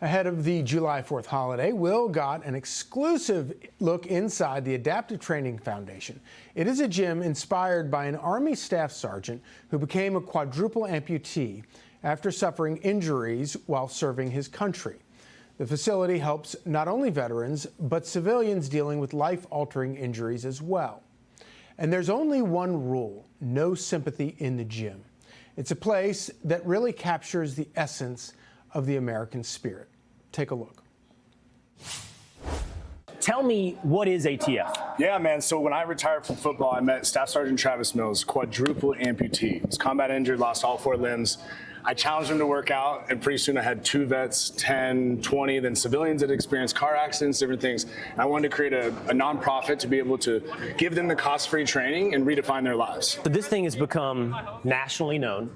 Ahead of the July 4th holiday, Will got an exclusive look inside the Adaptive Training Foundation. It is a gym inspired by an Army Staff Sergeant who became a quadruple amputee after suffering injuries while serving his country. The facility helps not only veterans, but civilians dealing with life-altering injuries as well. And there's only one rule: no sympathy in the gym. It's a place that really captures the essence of the American spirit. Take a look. Tell me, what is ATF? Yeah, man. So when I retired from football, I met Staff Sergeant Travis Mills, quadruple amputee. He was combat injured, lost all 4 limbs. I challenged him to work out, and pretty soon I had 2 vets, 10, 20, then civilians that experienced car accidents, different things. And I wanted to create a nonprofit to be able to give them the cost-free training and redefine their lives. So this thing has become nationally known.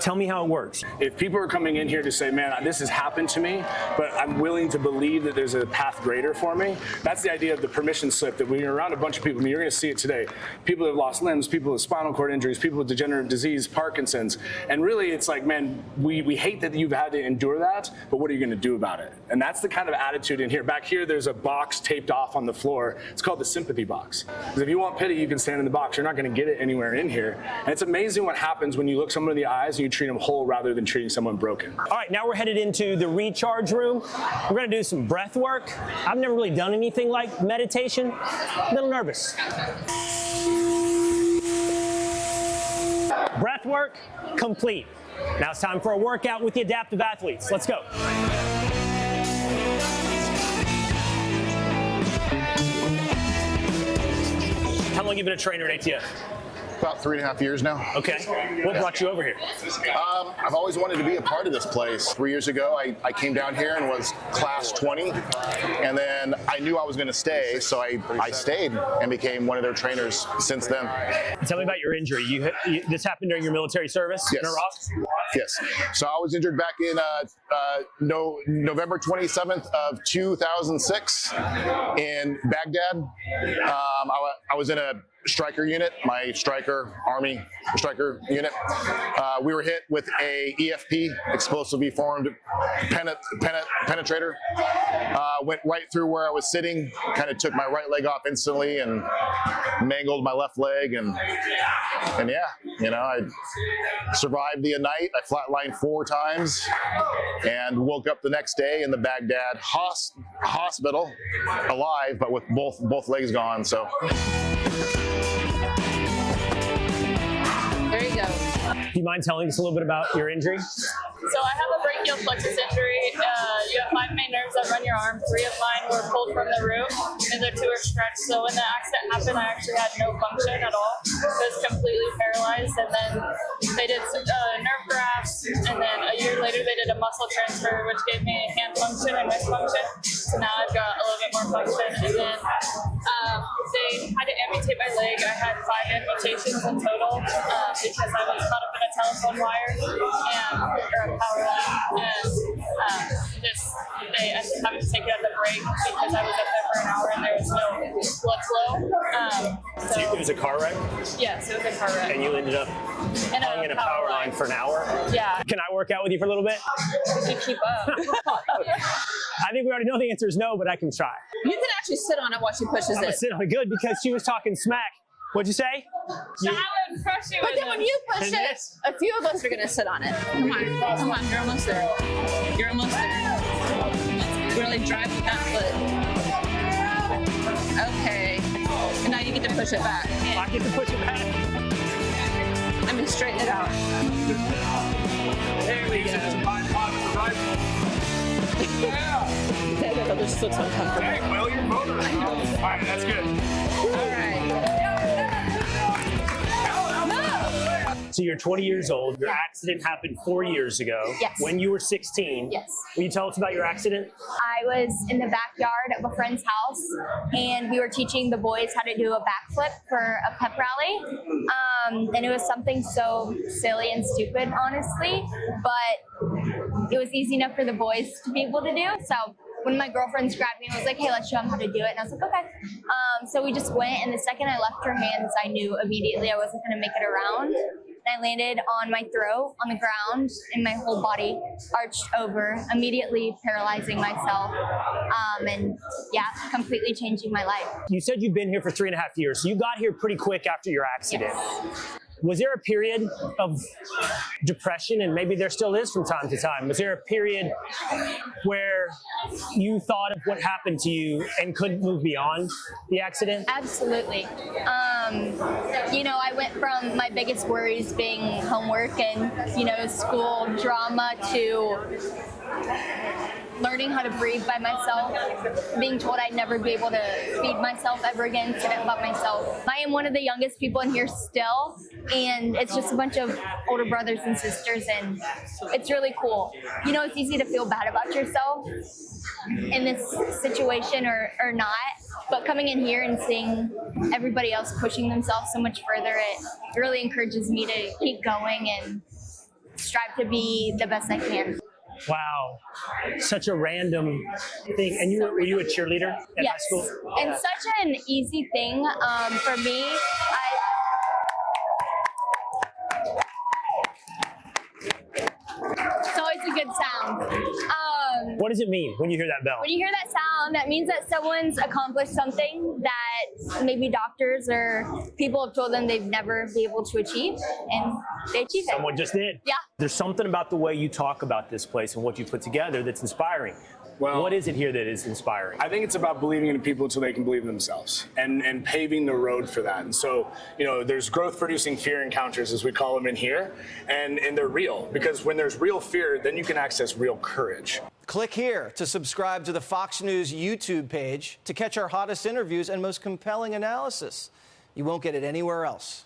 Tell me how it works. If people are coming in here to say, man, this has happened to me, but I'm willing to believe that there's a path greater for me, that's the idea of the permission slip, that when you're around a bunch of people, I mean, you're going to see it today. People that have lost limbs, people with spinal cord injuries, people with degenerative disease, Parkinson's. And really, it's like, man, we hate that you've had to endure that, but what are you going to do about it? And that's the kind of attitude in here. Back here, there's a box taped off on the floor. It's called the sympathy box. Because if you want pity, you can stand in the box. You're not going to get it anywhere in here. And it's amazing what happens when you look someone in the eyes and you treat them whole rather than treating someone broken. All right, now we're headed into the recharge room. We're going to do some breath work. I've never really done anything like meditation. I'm a little nervous. Breath work complete. Now it's time for a workout with the adaptive athletes. Let's go. How long have you been a trainer at ATF? About 3.5 years now. Okay. What brought you over here? I've always wanted to be a part of this place. 3 years ago, I came down here and was class 20, and then I knew I was going to stay, so I stayed and became one of their trainers since then. Tell me about your injury. This happened during your military service in Iraq? Yes. So I was injured back in November 27th of 2006 in Baghdad. I was in a striker unit, my Army striker unit. We were hit with a EFP, explosively formed penetrator. Went right through where I was sitting, kind of took my right leg off instantly and mangled my left leg. And yeah, you know, I survived the night. I flatlined 4 times and woke up the next day in the Baghdad hospital, alive, but with both legs gone. So. There you go. Do you mind telling us a little bit about your injury? So I have a brachial plexus injury. You have 5 main nerves that run your arm. 3 of mine were pulled from the root, and the other 2 are stretched. So when the accident happened, I actually had no function at all. I was completely paralyzed, and then they did nerve grafts, and then a year later they did a muscle transfer, which gave me hand function and wrist function. So now I've got a little bit more function, and then they had to amputate my leg. I had 5 amputations in total because I was caught up in a telephone wire or a power line, and they ended up having to take it at the break because I was up there for an hour and there was no blood flow. So it was a car wreck? Yes, it was a car wreck. And you ended up hung in a power line for an hour? Yeah. Can I work out with you for a little bit? You keep up. I think we already know the answer is no, but I can try. You can actually sit on it while she pushes I'm gonna sit on it, good, because she was talking smack. What'd you say? So I would crush you. But then when you push it, a few of us are going to sit on it. Come on, you're almost there. You're almost there. Really drive with that foot. Okay. And now you get to push it back. I get to push it back? I mean, straighten it out. There we go. That just looks uncomfortable. Hey, well, you're motor. All right, that's good. All right. So you're 20 years old. Your accident happened 4 years ago. Yes. When you were 16. Yes. Will you tell us about your accident? I was in the backyard of a friend's house, and we were teaching the boys how to do a backflip for a pep rally. And it was something so silly and stupid, honestly, but it was easy enough for the boys to be able to do. So when my girlfriends grabbed me and was like, hey, let's show them how to do it. And I was like, okay. So we just went, and the second I left her hands, I knew immediately I wasn't going to make it around. I landed on my throat on the ground, and my whole body arched over, immediately paralyzing myself, and yeah, completely changing my life. You said you've been here for 3.5 years, so you got here pretty quick after your accident. Yes. Was there a period of depression, and maybe there still is from time to time? Was there a period where you thought of what happened to you and couldn't move beyond the accident? Absolutely. You know, I went from my biggest worries being homework and, you know, school drama to learning how to breathe by myself, being told I'd never be able to feed myself ever again, sit up by myself. I am one of the youngest people in here still, and it's just a bunch of older brothers and sisters, and it's really cool. You know, it's easy to feel bad about yourself in this situation or not, but coming in here and seeing everybody else pushing themselves so much further, it really encourages me to keep going and strive to be the best I can. Wow, such a random thing. And were you a cheerleader at high Yes, school? and such an easy thing for me. It's always a good sound. What does it mean when you hear that bell? When you hear that sound, that means that someone's accomplished something that maybe doctors or people have told them they'd never be able to achieve, and they achieved it. Someone just did. Yeah. There's something about the way you talk about this place and what you put together that's inspiring. Well, what is it here that is inspiring? I think it's about believing in people until they can believe in themselves and paving the road for that. And so, you know, there's growth producing fear encounters, as we call them in here, and they're real, because when there's real fear, then you can access real courage. Click here to subscribe to the Fox News YouTube page to catch our hottest interviews and most compelling analysis. You won't get it anywhere else.